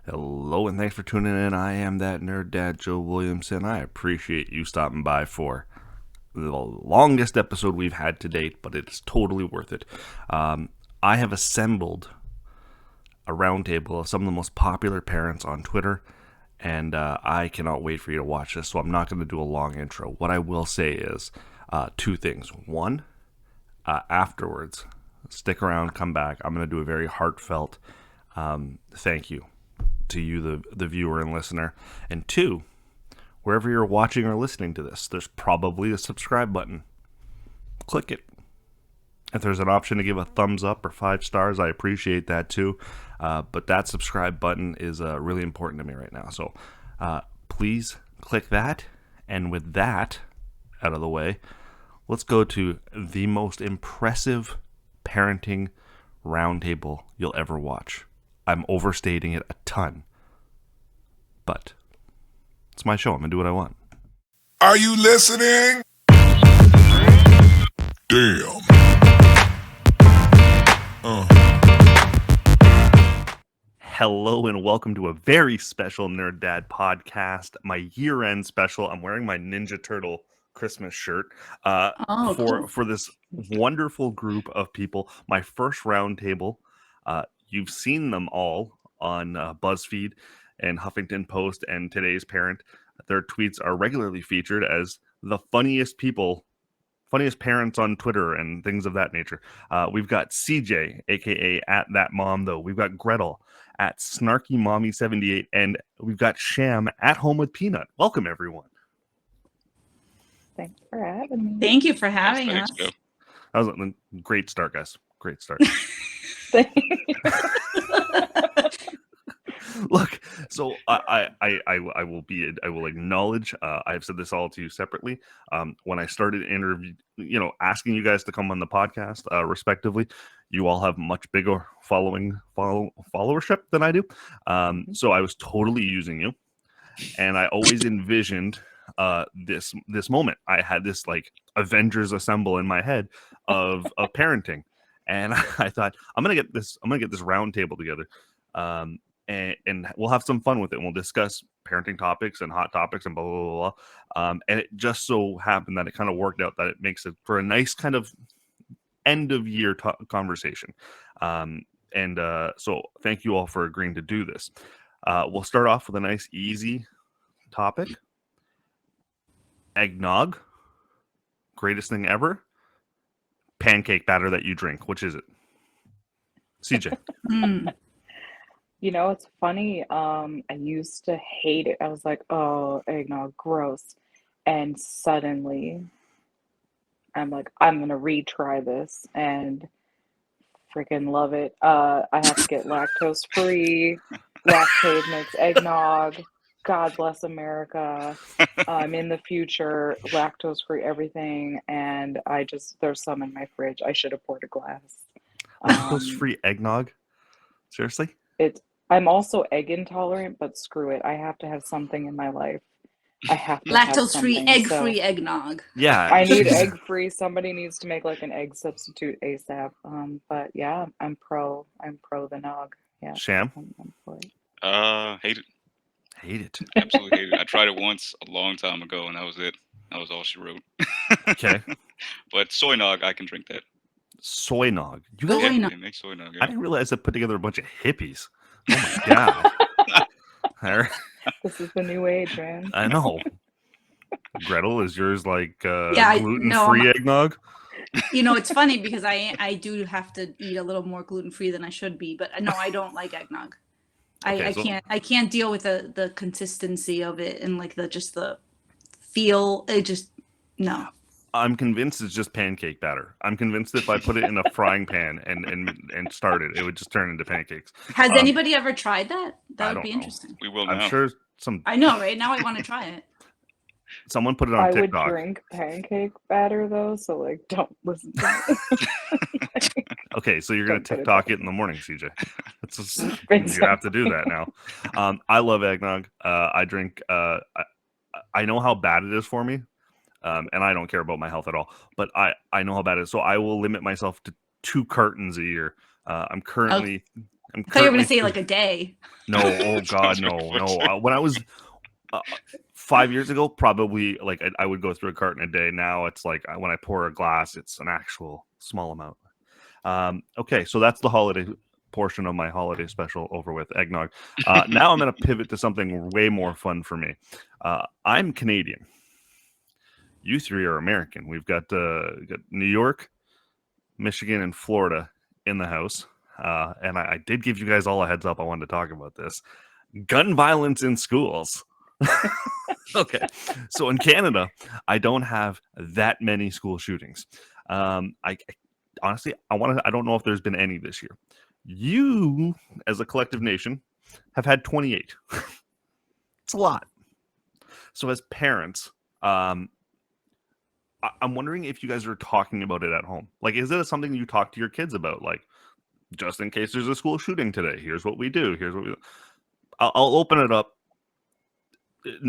Hello, and thanks for tuning in. I am that nerd dad, Joe Williamson. I appreciate you stopping by for the longest episode we've had to date, but it's totally worth it. I have assembled a roundtable of some of the most popular parents on Twitter, and I cannot wait for you to watch this, so I'm not going to do a long intro. What I will say is two things. One, afterwards, stick around, come back. I'm going to do a very heartfelt thank you to you, the viewer and listener. And two, wherever you're watching or listening to this, there's probably a subscribe button. Click it. If there's an option to give a thumbs up or 5 stars, I appreciate that too. But that subscribe button is really important to me right now. So please click that. And with that out of the way, let's go to the most impressive parenting roundtable you'll ever watch. I'm overstating it a ton, but it's my show. I'm going to do what I want. Are you listening? Damn. Hello and welcome to a very special Nerd Dad podcast, my year-end special. I'm wearing my Ninja Turtle Christmas shirt for this wonderful group of people. My first roundtable. You've seen them all on BuzzFeed and Huffington Post and Today's Parent. Their tweets are regularly featured as the funniest parents on Twitter and things of that nature. We've got CJ, aka at that mom though. We've got Gretel at Snarky Mommy 78, and we've got Sham at Home with Peanut. Welcome everyone. Thanks for having me. Thank you for having us. That was a great start, guys. Great start. Look, so I will acknowledge. I've said this all to you separately. When I started asking you guys to come on the podcast, respectively, you all have much bigger followership than I do. So I was totally using you, and I always envisioned this moment. I had this like Avengers assemble in my head of parenting, and I thought I'm gonna get this round table together. And we'll have some fun with it. And we'll discuss parenting topics and hot topics and blah, blah, blah, blah. And it just so happened that it kind of worked out that it makes it for a nice kind of end of year conversation. So thank you all for agreeing to do this. We'll start off with a nice, easy topic. Eggnog. Greatest thing ever. Pancake batter that you drink. Which is it? CJ. You know, it's funny. I used to hate it. I was like, oh, eggnog, gross. And suddenly, I'm like, I'm going to retry this and freaking love it. I have to get lactose free. Lactate makes eggnog. God bless America. In the future, lactose free everything. And there's some in my fridge. I should have poured a glass. Lactose free eggnog? Seriously? I'm also egg intolerant, but screw it. I have to have something in my life. I have to lactose free, egg free free eggnog. Yeah, I need egg free. Somebody needs to make like an egg substitute ASAP. But yeah, I'm pro the nog. Yeah. Sham? I'm for it. Hate it. Hate it. Absolutely hate it. I tried it once a long time ago, and that was it. That was all she wrote. Okay. But soy nog, I can drink that. Soy nog. You Soy guys, nog. Yeah, make soy nog. I didn't realize I put together a bunch of hippies. Oh my god. This is the new age, man. I know. Gretel, is yours like Yeah, gluten-free eggnog? You know, it's funny because I do have to eat a little more gluten free than I should be, but no, I don't like eggnog. I can't deal with the consistency of it and like the feel. It just no. I'm convinced it's just pancake batter. I'm convinced if I put it in a frying pan and started, it would just turn into pancakes. Has anybody ever tried that? That would be interesting. We will I'm now. sure I know, right? Now I want to try it. Someone put it on TikTok. I would drink pancake batter though, so like don't listen to it. Okay, so you're gonna TikTok it in the morning, CJ. You have to do that now. I love eggnog. I drink. I know how bad it is for me. And I don't care about my health at all, but I know how bad it is. So I will limit myself to 2 cartons a year. I'm currently I'm I thought you were gonna currently say like a day. no. Oh God, no, no. When I was 5 years ago, probably like I would go through a carton a day. Now it's like when I pour a glass, it's an actual small amount. Okay, so that's the holiday portion of my holiday special over with eggnog. Now I'm going to pivot to something way more fun for me. I'm Canadian. You three are American. We've got New York, Michigan, and Florida in the house. And I did give you guys all a heads up. I wanted to talk about this. Gun violence in schools. Okay, so in Canada, I don't have that many school shootings. I honestly, I don't know if there's been any this year. You, as a collective nation, have had 28. It's a lot. So as parents, I'm wondering if you guys are talking about it at home. Like, is it something you talk to your kids about? Like, just in case there's a school shooting today, here's what we do. Here's what we do. I'll open it up.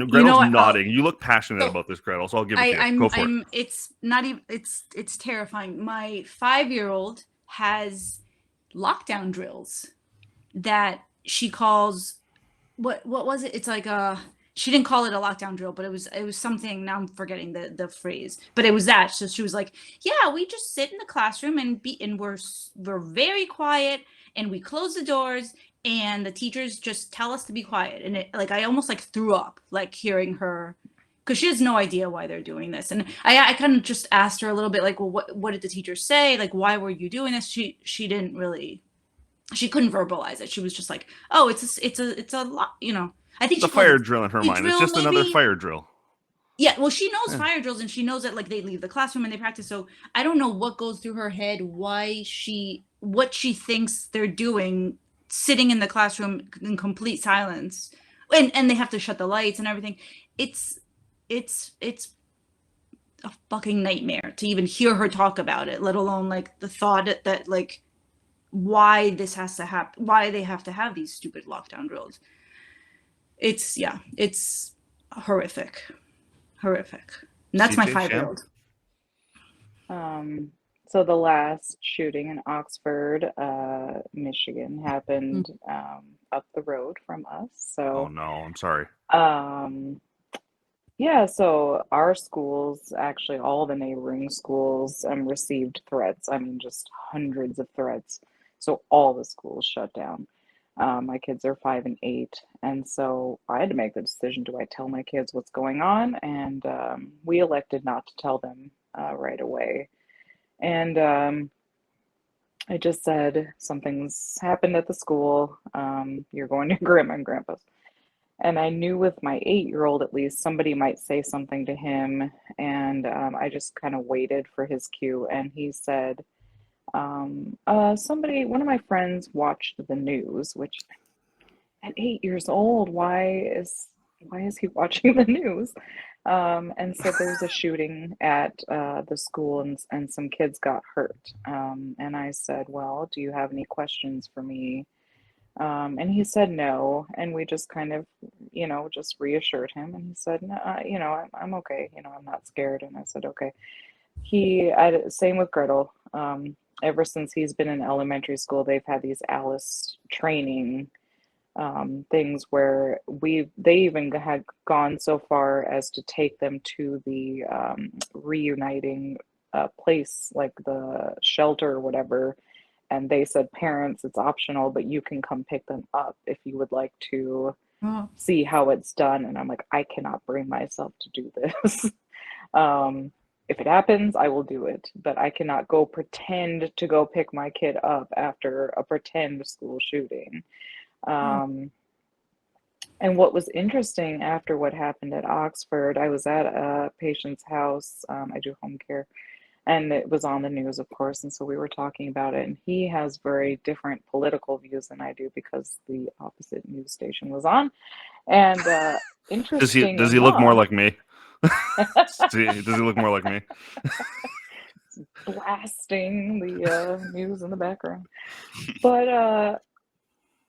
Gretel's nodding. You look passionate about this, Gretel, so I'll give it to you. Go for it. It's not even. It's terrifying. My 5-year-old has lockdown drills that she calls. What was it? It's like she didn't call it a lockdown drill, but it was something. Now I'm forgetting the phrase, but it was that. So she was like, "Yeah, we just sit in the classroom and we're very quiet, and we close the doors, and the teachers just tell us to be quiet." And it, like, I almost like threw up, like hearing her, because she has no idea why they're doing this. And I kind of just asked her a little bit, like, well, what did the teacher say? Like, why were you doing this? She didn't really. She couldn't verbalize it. She was just like, "Oh, it's a lot," you know. I think it's she a fire drill in her mind. drill, it's just maybe? another fire drill. Yeah, well, she knows fire drills, and she knows that like they leave the classroom and they practice. So I don't know what goes through her head, what she thinks they're doing, sitting in the classroom in complete silence, and they have to shut the lights and everything. It's a fucking nightmare to even hear her talk about it, let alone like the thought that like why this has to happen, why they have to have these stupid lockdown drills. It's horrific. And that's my CJ, 5-year-old. So the last shooting in Oxford, Michigan happened up the road from us. Oh So no, I'm sorry. yeah, so our schools, actually all the neighboring schools, received threats. I mean, just hundreds of threats. So all the schools shut down. My kids are 5 and 8, and so I had to make the decision: do I tell my kids what's going on? And we elected not to tell them right away. And I just said, something's happened at the school. You're going to grandma and grandpa's. And I knew with my 8-year-old, at least, somebody might say something to him. And I just kind of waited for his cue. And he said, one of my friends watched the news, which at 8 years old, why is he watching the news? And said there's a shooting at the school, and some kids got hurt. And I said, well, do you have any questions for me? And he said no, and we just kind of, just reassured him. And he said, no, I'm okay. I'm not scared. And I said, okay. Same with Gretel. Ever since he's been in elementary school, they've had these Alice training things where they even had gone so far as to take them to the reuniting place, like the shelter or whatever. And they said, parents, it's optional, but you can come pick them up if you would like to see how it's done. And I'm like, I cannot bring myself to do this. If it happens, I will do it, but I cannot go pretend to go pick my kid up after a pretend school shooting. And what was interesting after what happened at Oxford, I was at a patient's house. I do home care, and it was on the news, of course. And so we were talking about it, and he has very different political views than I do because the opposite news station was on. And interesting does he look more like me? Does he look more like me? Blasting the news in the background. But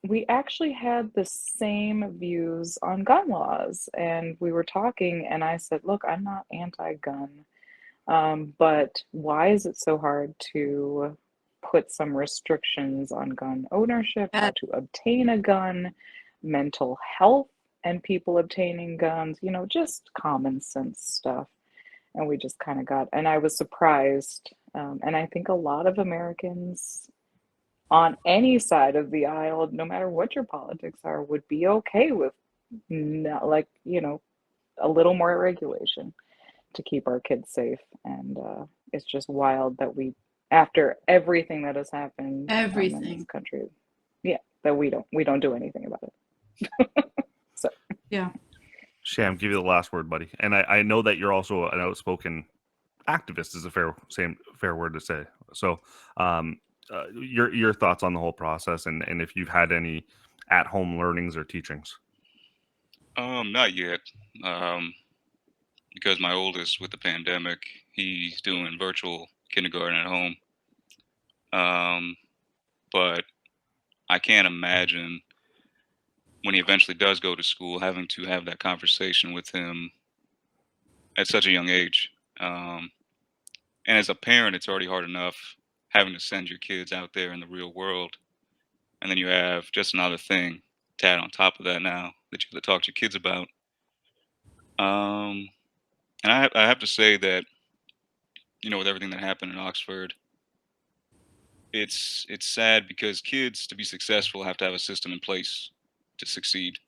we actually had the same views on gun laws, and we were talking, and I said, look, I'm not anti-gun, but why is it so hard to put some restrictions on gun ownership, how to obtain a gun, mental health and people obtaining guns, just common sense stuff. And we just kind of got, and I was surprised. And I think a lot of Americans on any side of the aisle, no matter what your politics are, would be okay with like, a little more regulation to keep our kids safe. And it's just wild that after everything that has happened in this country, that we don't do anything about it. So yeah. Sham, give you the last word, buddy. And I know that you're also an outspoken activist, is a fair word to say. So your thoughts on the whole process, and if you've had any at-home learnings or teachings. Not yet. Because my oldest, with the pandemic, he's doing virtual kindergarten at home. But I can't imagine when he eventually does go to school, having to have that conversation with him at such a young age. And as a parent, it's already hard enough having to send your kids out there in the real world. And then you have just another thing to add on top of that now that you have to talk to your kids about. And I have to say that, with everything that happened in Oxford, it's sad because kids, to be successful, have to have a system in place to succeed.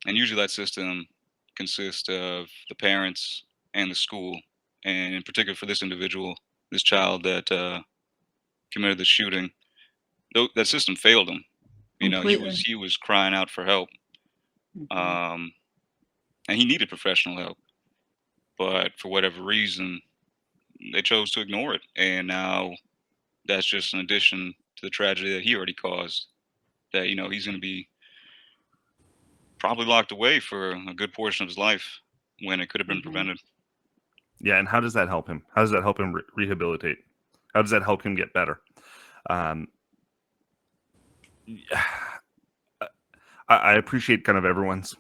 And usually that system consists of the parents and the school. And in particular for this individual, this child that committed the shooting, that system failed him. He was crying out for help. And he needed professional help. But for whatever reason, they chose to ignore it. And now that's just an addition to the tragedy that he already caused. That, he's going to be probably locked away for a good portion of his life when it could have been prevented. Yeah, and how does that help him? How does that help him rehabilitate? How does that help him get better? I appreciate kind of everyone's.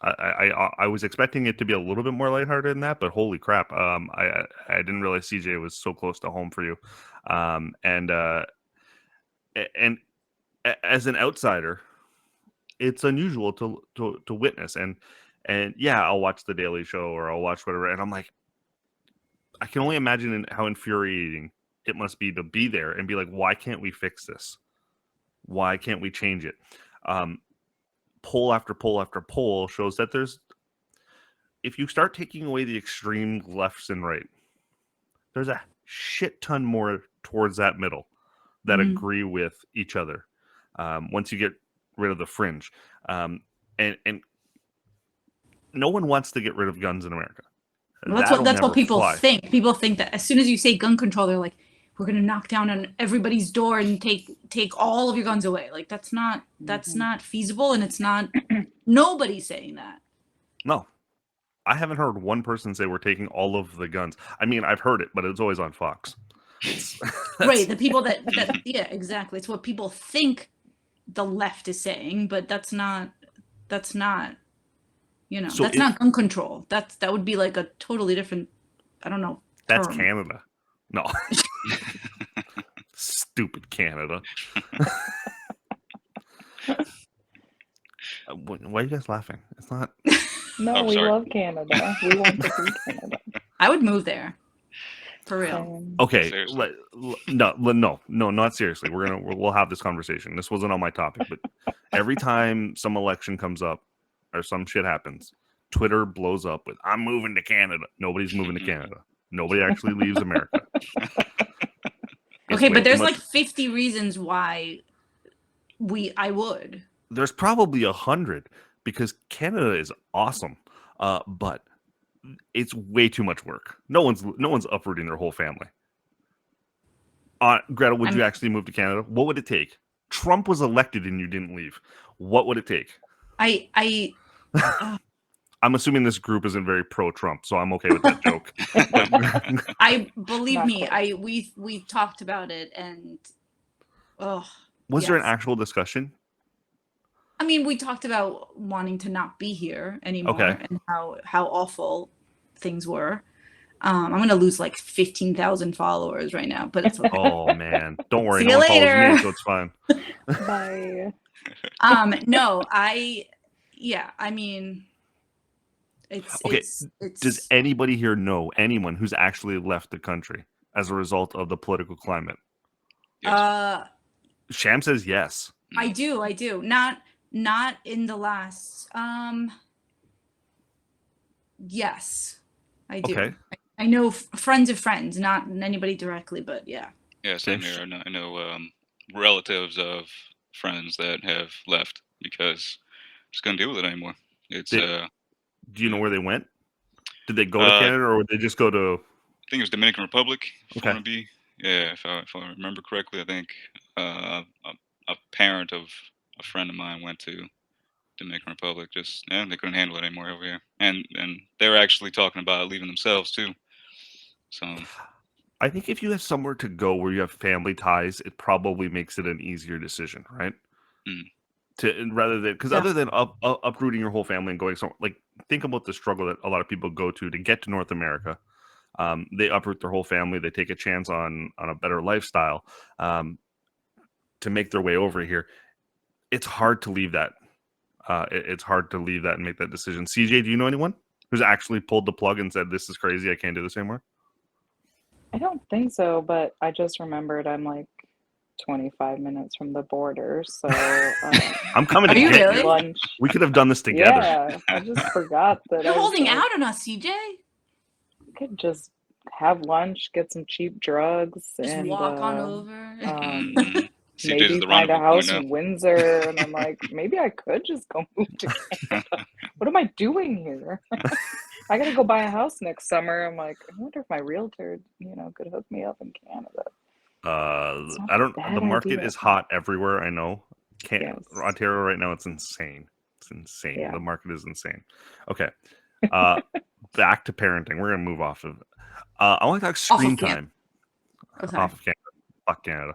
I was expecting it to be a little bit more lighthearted than that, but holy crap! I didn't realize CJ was so close to home for you, and as an outsider, it's unusual to witness. And yeah, I'll watch The Daily Show or I'll watch whatever, and I'm like, I can only imagine how infuriating it must be to be there and be like, why can't we fix this? Why can't we change it? Poll after poll after poll shows that if you start taking away the extreme lefts and right, there's a shit ton more towards that middle that agree with each other. Once you get rid of the fringe, and no one wants to get rid of guns in America. Well, that's what people think. People think that as soon as you say gun control, they're like, we're going to knock down on everybody's door and take all of your guns away. Like that's not feasible, and it's not. Nobody's saying that. No, I haven't heard one person say we're taking all of the guns. I mean, I've heard it, but it's always on Fox. Right, the people that yeah, exactly. It's what people think the left is saying, but that's not. So that's not gun control. That would be like a totally different. I don't know. That's Canada. No. Stupid Canada. Why are you guys laughing? It's not. No, we love Canada. We want to see Canada. I would move there. For real. Okay. No, not seriously. We'll have this conversation. This wasn't on my topic, but every time some election comes up or some shit happens, Twitter blows up with, I'm moving to Canada. Nobody's moving to Canada. Nobody actually leaves America. Okay, but there's like 50 reasons why I would. There's probably 100 because Canada is awesome, but it's way too much work. No one's uprooting their whole family. Greta, would you actually move to Canada? What would it take? Trump was elected and you didn't leave. What would it take? I'm assuming this group isn't very pro-Trump, so I'm okay with that joke. Believe me, we talked about it, and was there an actual discussion? I mean, we talked about wanting to not be here anymore and how awful things were. I'm gonna lose like 15,000 followers right now, but it's okay. Oh man, don't worry, See no you one follows later. me, so it's fine. Bye. No, I mean, Okay, does it's anybody here know anyone who's actually left the country as a result of the political climate? Yes. Sham says yes. I do. Not in the last yes. I do. Okay. I know friends of friends, not anybody directly, but yeah. Yeah, same here. I know relatives of friends that have left because just couldn't deal with it anymore. It's Do you know where they went? Did they go to I Canada or would they just go to? think it was Dominican Republic. If I Okay. want to be, yeah, if I remember correctly, I think a parent of a friend of mine went to Dominican Republic. Just they couldn't handle it anymore over here, and they were actually talking about leaving themselves too. So I think if you have somewhere to go where you have family ties, it probably makes it an easier decision, right? mm, Rather than because Yeah. other than uprooting your whole family and going somewhere, like think about the struggle that a lot of people go to get to North America. They uproot their whole family. They take a chance on a better lifestyle to make their way over here. It's hard to leave that. It's hard to leave that and make that decision. CJ, do you know anyone who's actually pulled the plug and said, "This is crazy. I can't do this anymore"? I don't think so, but I just remembered I'm like 25 minutes from the border, so I'm coming Are to you get really? you. lunch. We could have done this together. Yeah, I just forgot that You're I was holding like, out on us, CJ. could just have lunch, get some cheap drugs, Just and walk on over. CJ is maybe the find a rendezvous point house now. in Windsor. And I'm like, maybe I could just go move to Canada. What am I doing here? I gotta go buy a house next summer. I'm like, I wonder if my realtor, could hook me up in Canada. It's not I a don't. The bad market idea. is hot everywhere. I know. Yes. Ontario right now, it's insane. It's insane. Yeah. The market is insane. Okay. Back to parenting. We're gonna move off of. I want to talk screen Canada. time. Oh, sorry. Off of Canada. Fuck Canada.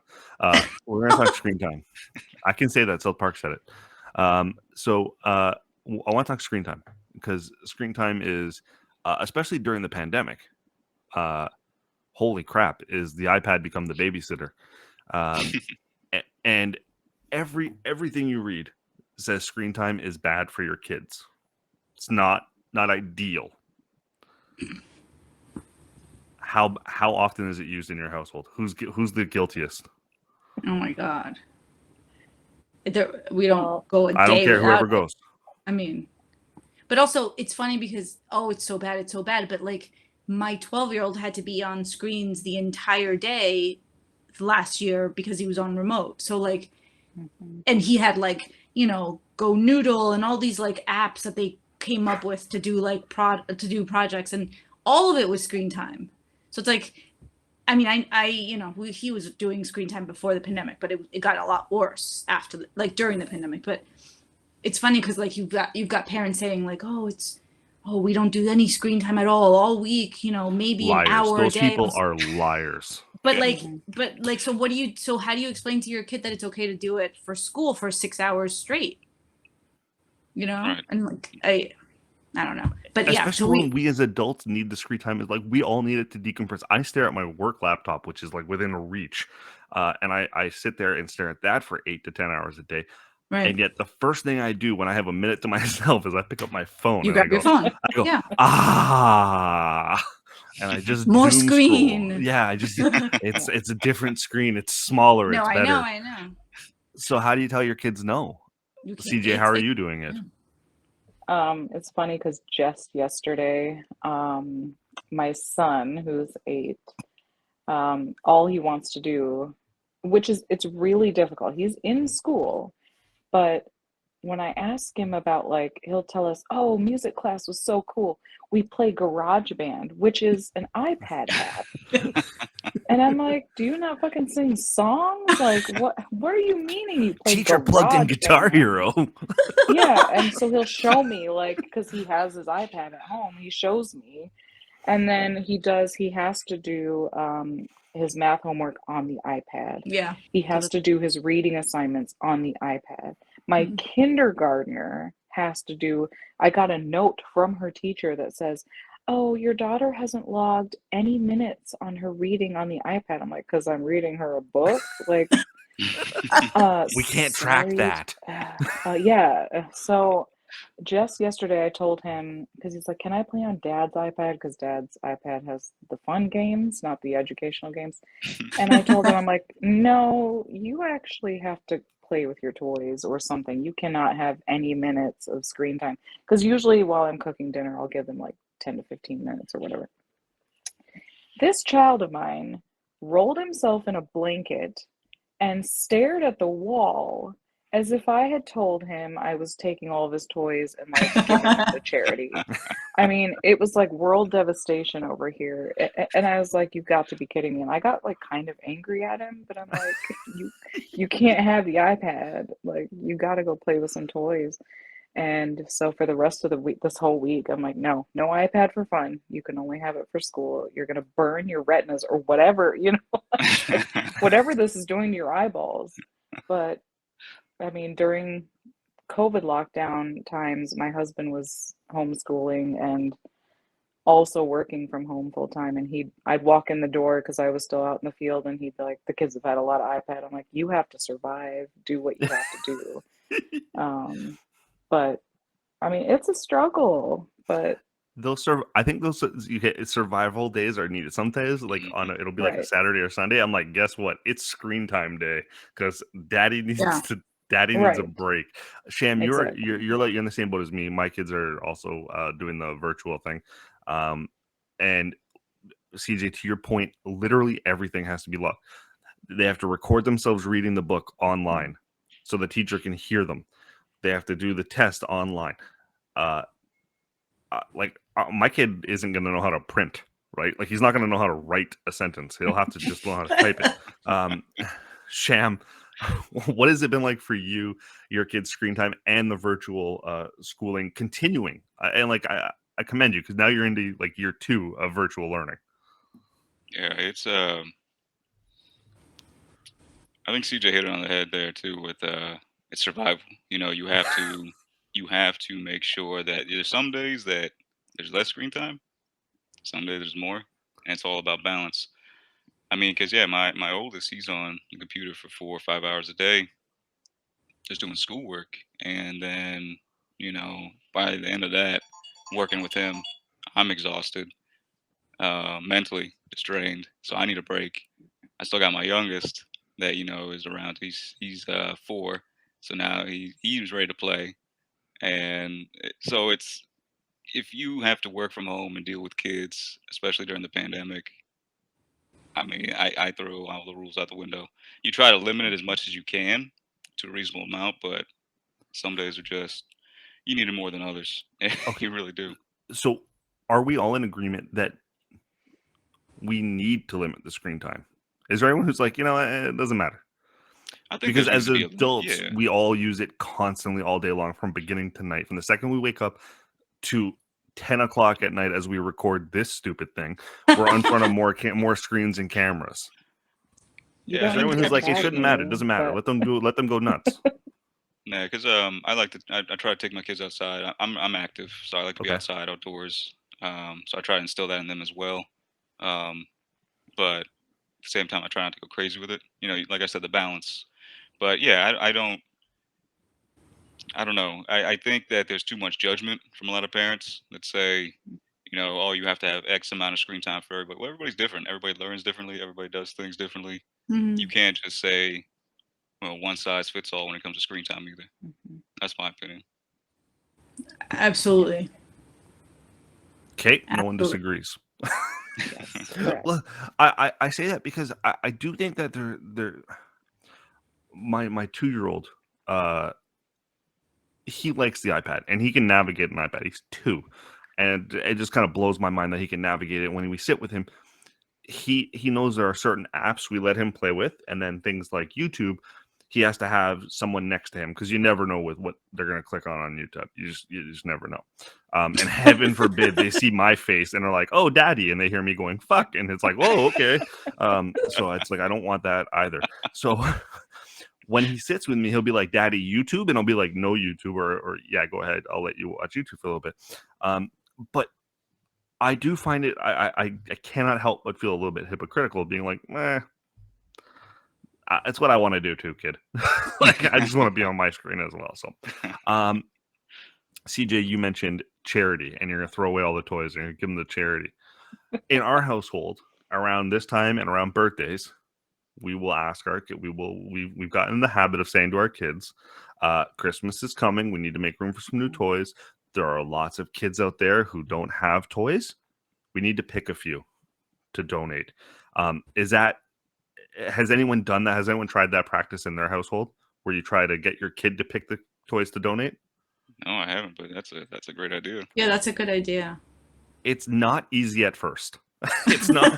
We're gonna talk screen time. I can say that. South Park said it. So I want to talk screen time because screen time is, especially during the pandemic. Holy crap! Is the iPad become the babysitter? And everything you read says screen time is bad for your kids. It's not ideal. How often is it used in your household? Who's the guiltiest? Oh my god. We don't go a day I don't care. without Whoever it. goes. I mean, but also it's funny because it's so bad. But like my 12-year-old had to be on screens the entire day last year because he was on remote. So like, and he had like Go Noodle and all these like apps that they came up with to do like to do projects, and all of it was screen time. So it's like, I mean, he was doing screen time before the pandemic, but it got a lot worse after, during the pandemic. But it's funny because like you've got parents saying like, we don't do any screen time at all week, maybe Liars. an hour Those a day. people are liars. But so how do you explain to your kid that it's okay to do it for school for 6 hours straight? Right. And like I don't know. But especially when we as adults need the screen time. Is like we all need it to decompress. I stare at my work laptop, which is like within reach, and I sit there and stare at that for 8 to 10 hours a day. Right. And yet the first thing I do when I have a minute to myself is I pick up my phone. You grab your phone. I go, yeah. And I just more doom screen. Scroll. Yeah, it's a different screen. It's smaller. No, it's better. I know. So how do you tell your kids no? CJ, how are you doing it? It's funny because just yesterday, my son, who's 8, all he wants to do, it's really difficult. He's in school, but when I ask him about he'll tell us, "Oh, music class was so cool. We play GarageBand, which is an iPad app." And I'm like, "Do you not fucking sing songs? Like, what are you meaning you play Teacher plugged in Guitar Hero." Yeah, and so he'll show me, because he has his iPad at home, he shows me. And then he has to do his math homework on the iPad. Yeah. He has to do his reading assignments on the iPad. My kindergartner has to do, I got a note from her teacher that says, "Oh, your daughter hasn't logged any minutes on her reading on the iPad." I'm like, "'Cause I'm reading her a book?" Like, We can't track sorry. that. Yeah. So just yesterday I told him because he's like, "Can I play on Dad's iPad?" Because Dad's iPad has the fun games, not the educational games. And I told him, I'm like, "No, you actually have to play with your toys or something. You cannot have any minutes of screen time." Because usually while I'm cooking dinner, I'll give them like 10 to 15 minutes or whatever. This child of mine rolled himself in a blanket and stared at the wall as if I had told him I was taking all of his toys and like giving them to charity. I mean, it was like world devastation over here. And I was like, "You've got to be kidding me." And I got like kind of angry at him, but I'm like, you can't have the iPad. Like you got to go play with some toys. And so for the rest of the week, this whole week, I'm like, "No, no iPad for fun. You can only have it for school. You're gonna burn your retinas or whatever, like whatever this is doing to your eyeballs." But I mean, during COVID lockdown times, my husband was homeschooling and also working from home full time. And I'd walk in the door because I was still out in the field, and he'd be like, "The kids have had a lot of iPad." I'm like, "You have to survive. Do what you have to do." But I mean, it's a struggle, but I think those survival days are needed. Sometimes, like it'll be like a right, Saturday or Sunday. I'm like, guess what? It's screen time day because Daddy needs Yeah. Daddy needs a right, break. Sham, exactly. you're in the same boat as me. My kids are also doing the virtual thing, and CJ, to your point, literally everything has to be logged. They have to record themselves reading the book online, so the teacher can hear them. They have to do the test online. My kid isn't going to know how to print, right? Like he's not going to know how to write a sentence. He'll have to just know how to type it. Sham, what has it been like for you, your kids' screen time, and the virtual schooling continuing? And like I commend you because now you're into like year 2 of virtual learning. Yeah, it's I think CJ hit it on the head there too with it's survival. You have to make sure that there's some days that there's less screen time, some days there's more, and it's all about balance. I mean, because yeah, my oldest, he's on the computer for 4 or 5 hours a day, just doing schoolwork, and then by the end of that, working with him, I'm exhausted, mentally just drained. So I need a break. I still got my youngest that is around. He's 4, so now he was ready to play, and so it's if you have to work from home and deal with kids, especially during the pandemic. I mean, I throw all the rules out the window. You try to limit it as much as you can to a reasonable amount, but some days are just you need it more than others. Okay, You really do. so are we all in agreement that we need to limit the screen time? Is there anyone who's like, it doesn't matter? I think Because there needs as to be a limit. adults, Yeah. we all use it constantly all day long from beginning to night. From the second we wake up to 10 o'clock at night as we record this stupid thing, we're in front of more screens and cameras. You Is don't there need anyone to who's like, it tag shouldn't matter? It me, doesn't matter. but Let them go nuts. Yeah, because I try to take my kids outside. I'm active, so I like to be Okay. outside, outdoors. So I try to instill that in them as well. Um, but at the same time, I try not to go crazy with it. Like I said, the balance. But yeah, I don't know. I think that there's too much judgment from a lot of parents that say, oh, you have to have X amount of screen time for everybody. Well, everybody's different. Everybody learns differently. Everybody does things differently. You Mhm. can't just say, well, one size fits all when it comes to screen time either. Mhm. That's my opinion. Absolutely. Okay, no one Absolutely. disagrees. Yes, correct. Well, I say that because I do think that my 2-year-old he likes the iPad and he can navigate an iPad. He's 2, and it just kind of blows my mind that he can navigate it. When we sit with him, he knows there are certain apps we let him play with, and then things like YouTube, he has to have someone next to him because you never know with what they're going to click on YouTube. You just never know. And heaven forbid they see my face and are like, "Oh, daddy," and they hear me going "fuck," and it's like, "Whoa, okay." So it's like I don't want that either. So when he sits with me, he'll be like, "Daddy, YouTube," and I'll be like, "No YouTube," or "Yeah, go ahead, I'll let you watch YouTube for a little bit." But I do find it. I cannot help but feel a little bit hypocritical, being like, it's what I want to do too, kid. Like, I just want to be on my screen as well. So, CJ, you mentioned charity, and you're gonna throw away all the toys and you're gonna give them to charity. In our household, around this time and around birthdays, we will ask our kid. We've gotten in the habit of saying to our kids, Christmas is coming. We need to make room for some new toys. There are lots of kids out there who don't have toys. We need to pick a few to donate. Has anyone done that? Has anyone tried that practice in their household where you try to get your kid to pick the toys to donate? No, I haven't, but that's a great idea. Yeah, that's a good idea. It's not easy at first. It's not.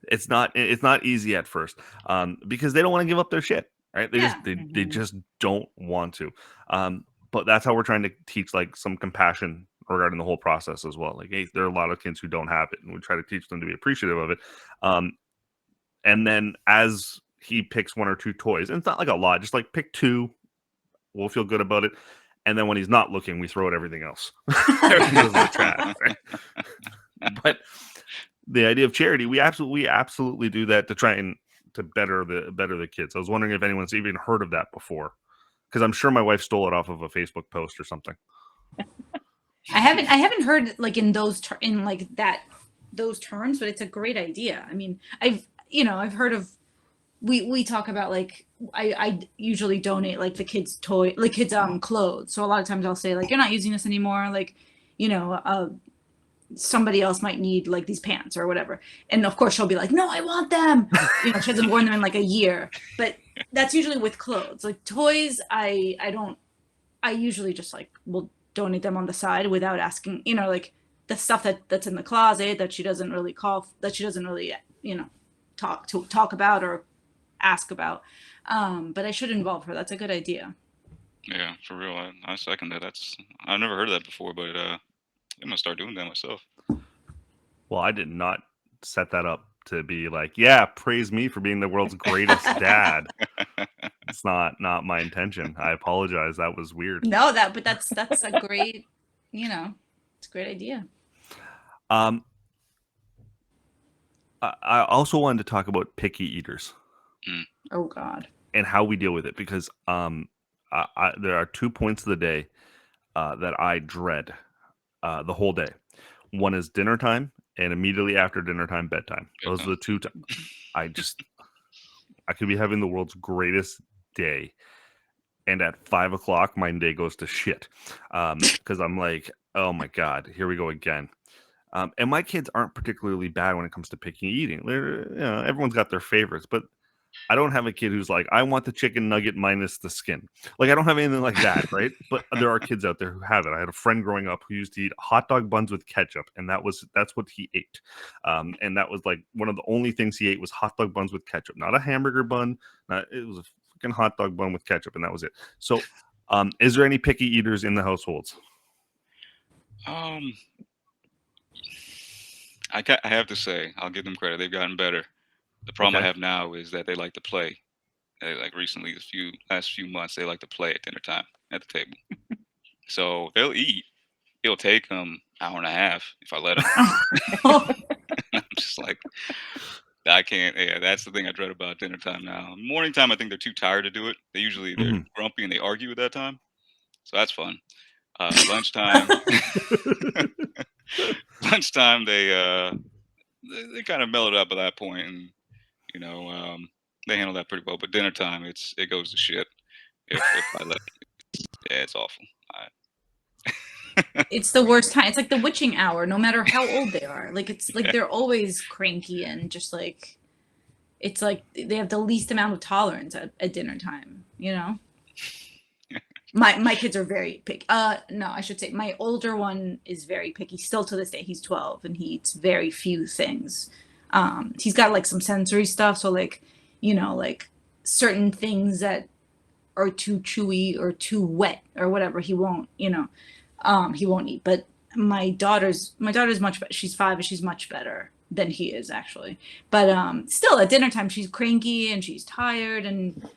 It's not easy at first because they don't want to give up their shit, right? They just don't want to. But that's how we're trying to teach like some compassion regarding the whole process as well. Like, hey, there are a lot of kids who don't have it, and we try to teach them to be appreciative of it. And then as he picks one or two toys, and it's not like a lot, just like pick two, we'll feel good about it. And then when he's not looking, we throw out everything else. Everything goes in the trash. Right? But the idea of charity, we absolutely do that to try and to better the kids. I was wondering if anyone's even heard of that before, because I'm sure my wife stole it off of a Facebook post or something. I haven't heard like in those those terms, but it's a great idea. I mean, I've heard of we talk about like I usually donate like the kids' clothes. So a lot of times I'll say like, you're not using this anymore, like, somebody else might need like these pants or whatever. And of course she'll be like, no, I want them. She hasn't worn them in like a year. But that's usually with clothes. Like toys, I usually just like will donate them on the side without asking, like the stuff that's in the closet that she doesn't really talk about or ask about. But I should involve her. That's a good idea. Yeah, for real. I second that. I've never heard of that before, but I'm gonna start doing that myself. Well, I did not set that up to be like, yeah, praise me for being the world's greatest dad. It's not my intention. I apologize. That was weird. No, but that's a great, it's a great idea. I also wanted to talk about picky eaters. Oh God. And how we deal with it, because there are 2 points of the day that I dread the whole day. One is dinner time, and immediately after dinner time, bedtime. Those are the two. I could be having the world's greatest day, and at 5 o'clock, my day goes to shit because I'm like, oh my God, here we go again. And my kids aren't particularly bad when it comes to picking eating. Everyone's got their favorites, but I don't have a kid who's like, I want the chicken nugget minus the skin. Like, I don't have anything like that, right? But there are kids out there who have it. I had a friend growing up who used to eat hot dog buns with ketchup, and that's what he ate. And that was like one of the only things he ate was hot dog buns with ketchup, not a hamburger bun. It was a freaking hot dog bun with ketchup, and that was it. So, is there any picky eaters in the households? I have to say, I'll give them credit. They've gotten better. The problem I have now is that they like to play. Like recently, last few months, they like to play at dinner time at the table. So they'll eat. It'll take them an hour and a half if I let them. I'm just like, I can't. Yeah, that's the thing I dread about dinner time now. Morning time, I think they're too tired to do it. They're grumpy and they argue at that time. So that's fun. Lunchtime. Lunchtime, they kind of mellowed up at that point, and they handle that pretty well. But dinner time, it goes to shit if I let it. Yeah, it's awful. It's the worst time. It's like the witching hour, no matter how old they are. Like, it's like they're always cranky and just like, it's like they have the least amount of tolerance at dinner time, My kids are very picky. No, I should say my older one is very picky. Still to this day, he's 12 and he eats very few things. He's got like some sensory stuff. So like, like certain things that are too chewy or too wet or whatever, he won't eat. But my daughter's much better. She's 5 and she's much better than he is actually. But still at dinner time, she's cranky and she's tired and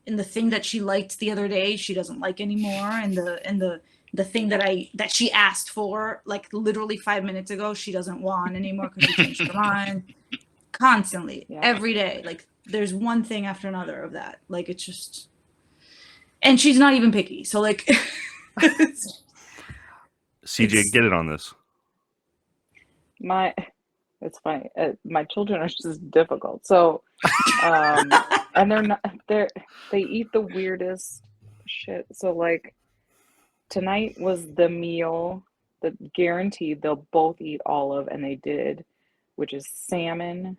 and the thing that she liked the other day she doesn't like anymore, and the thing that she asked for like literally 5 minutes ago she doesn't want anymore because she changed her mind. Constantly, every day, like there's one thing after another of that. Like it's just, and she's not even picky. So like, CJ, get it on this. It's funny. My children are just difficult. So, and they eat the weirdest shit. So like tonight was the meal that guaranteed they'll both eat all of, and they did, which is salmon,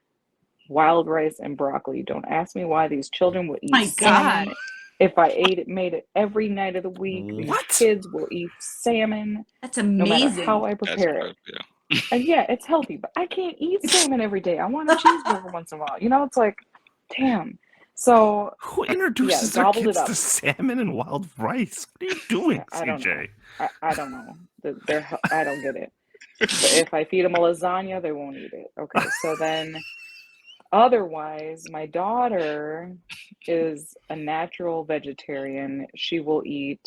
wild rice, and broccoli. Don't ask me why these children will eat salmon. God. If I made it every night of the week, these kids will eat salmon. That's amazing. No matter how I prepare it. Yeah. And yeah, it's healthy, but I can't eat salmon every day. I want a cheeseburger once in a while. You know, it's like, damn. So who introduces their kids to salmon and wild rice? What are you doing, CJ? I don't know. I don't get it. But if I feed them a lasagna, they won't eat it. Okay, so then otherwise, my daughter is a natural vegetarian. She will eat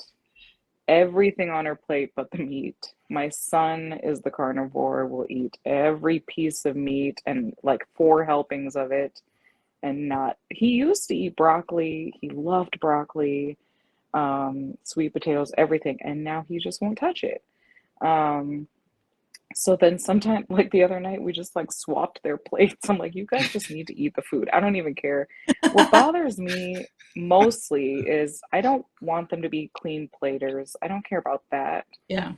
everything on her plate but the meat. My son is the carnivore, will eat every piece of meat and like 4 helpings of it. And he used to eat broccoli. He loved broccoli, sweet potatoes, everything. And now he just won't touch it. So then sometime, like the other night, we just like swapped their plates. I'm like, you guys just need to eat the food. I don't even care. What bothers me mostly is I don't want them to be clean platers. I don't care about that. Yeah.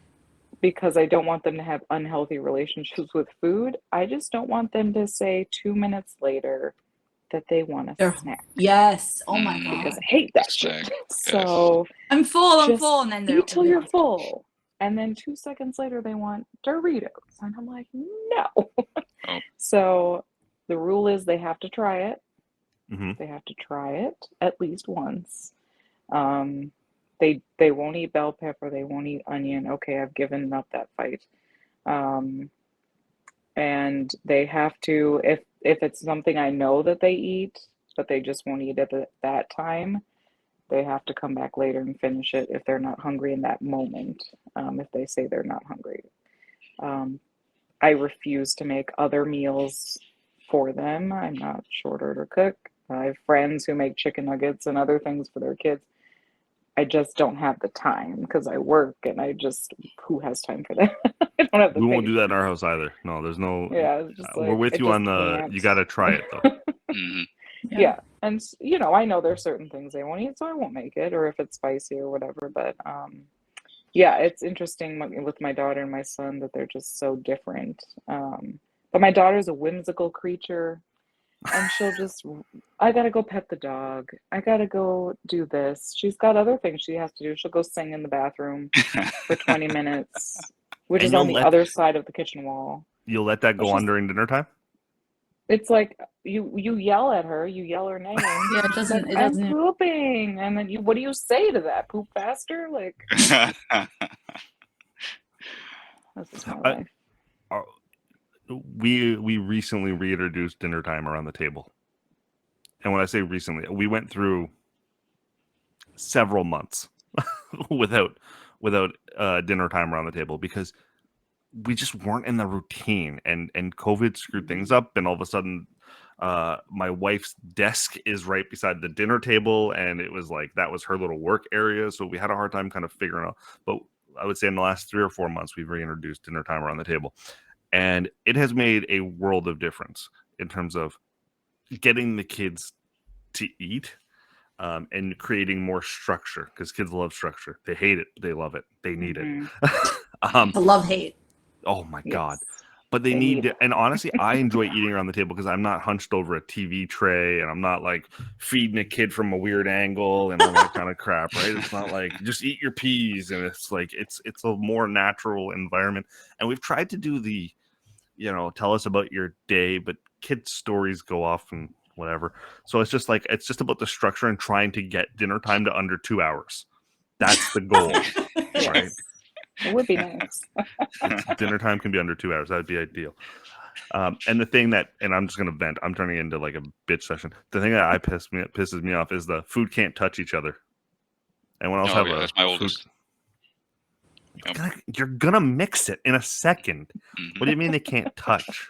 Because I don't want them to have unhealthy relationships with food. I just don't want them to say 2 minutes later that they want a snack. Yes. Oh my God. Because I hate that shit. So I'm full, and then eat till you're full. And then 2 seconds later, they want Doritos. And I'm like, no. So the rule is they have to try it. Mm-hmm. They have to try it at least once. They won't eat bell pepper. They won't eat onion. Okay, I've given up that fight. And they have to, if it's something I know that they eat, but they just won't eat it at that time, they have to come back later and finish it if they're not hungry in that moment, if they say they're not hungry. I refuse to make other meals for them. I'm not short order cook. I have friends who make chicken nuggets and other things for their kids. I just don't have the time because I work, and who has time for that? I don't have the We won't do that in our house either. No, there's no. Yeah, it's just we're with you on you got to try it though. Mm-hmm. Yeah. And I know there's certain things they won't eat, so I won't make it, or if it's spicy or whatever. But yeah, it's interesting with my daughter and my son that they're just so different. But my daughter's a whimsical creature, and I gotta go pet the dog. I gotta go do this. She's got other things she has to do. She'll go sing in the bathroom for 20 minutes, which is on the other side of the kitchen wall. You'll let that go on during dinner time? It's like you yell at her, you yell her name. Yeah, it doesn't. Like, I'm pooping, and then what do you say to that? Poop faster, like. This is my life. We recently reintroduced dinner time around the table, and when I say recently, we went through several months without dinner time around the table because we just weren't in the routine, and COVID screwed things up, and all of a sudden my wife's desk is right beside the dinner table, and it was like that was her little work area, so we had a hard time kind of figuring out. But I would say in the last 3 or 4 months we've reintroduced dinner time around the table, and it has made a world of difference in terms of getting the kids to eat and creating more structure, because kids love structure. They hate it, they love it, they need it. The love hate. Oh my God. But they need to, and honestly, I enjoy eating around the table because I'm not hunched over a TV tray, and I'm not like feeding a kid from a weird angle and all that kind of crap, right? It's not like just eat your peas, and it's like it's a more natural environment. And we've tried to do the, tell us about your day, but kids' stories go off and whatever. So it's just about the structure and trying to get dinner time to under 2 hours. That's the goal, right? It would be nice. Dinner time can be under 2 hours. That would be ideal. And the thing that, and I'm just gonna vent. I'm turning into like a bitch session. The thing that pisses me off is the food can't touch each other. Anyone else Oh have yeah, a that's my food? oldest. Yep. You're gonna mix it in a second. What do you mean they can't touch?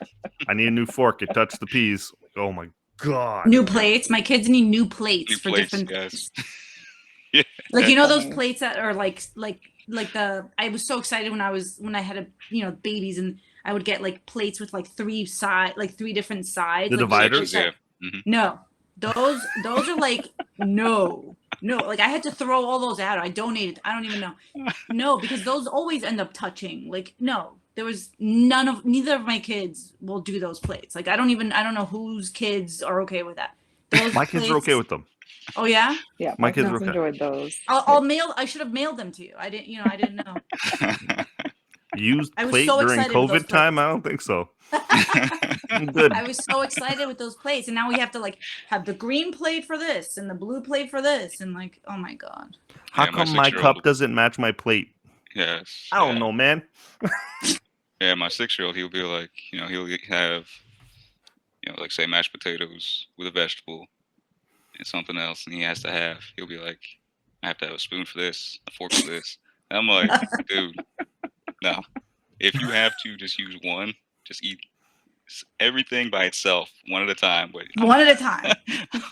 I need a new fork. It touched the peas. Oh my god. New plates. My kids need new plates New for plates, different yes. things. Yeah. Like those Funny. plates that are like the I was so excited when I had babies, and I would get like plates with like three different sides. The like dividers? Yeah. Mhm. No, those are like no. Like I had to throw all those out. I donated. I don't even know. No, because those always end up touching. Like no, there was neither of my kids will do those plates. Like I don't know whose kids are okay with that. Those My kids are okay with them. Oh yeah. Yeah, My my kids are kids okay. enjoyed those. I'll mail. I should have mailed them to you. I didn't know. Used I was plate so during excited with those COVID time? plates. I don't think so. I'm good. I was so excited with those plates, and now we have to like have the green plate for this and the blue plate for this, and like, oh my god. How Yeah, my come my 6-year-old. cup doesn't match my plate? Yes. I don't know, man. Yeah, my 6-year-old, he'll be like, he'll have, like say mashed potatoes with a vegetable and something else, and he'll be like, I have to have a spoon for this, a fork for this. And I'm like, dude, no. If you have to, just use one. Just eat everything by itself, one at a time. But One at a time.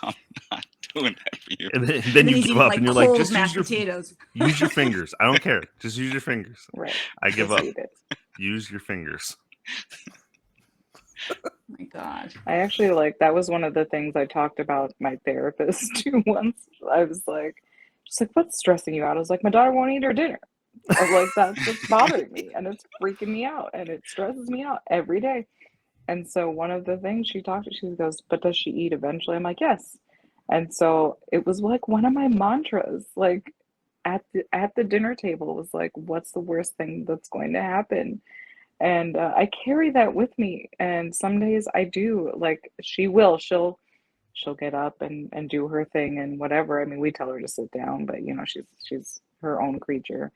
I'm not doing that for you. And then And you then he's give eating up, like and you're like, cold just mashed potatoes. use your fingers. I don't care. Just use your fingers. Right. I give Just up. eat it. Use your fingers. Oh my god. I actually that was one of the things I talked about my therapist too once. I was like, she's like, what's stressing you out? I was like, my daughter won't eat her dinner. I was like, that's what's bothering me, and it's freaking me out, and it stresses me out every day. And so one of the things she goes, but does she eat eventually? I'm like, yes. And so it was like one of my mantras, like at the dinner table was like, what's the worst thing that's going to happen? And I carry that with me. And some days I do, like she'll get up and do her thing and whatever. I mean, we tell her to sit down, but she's her own creature.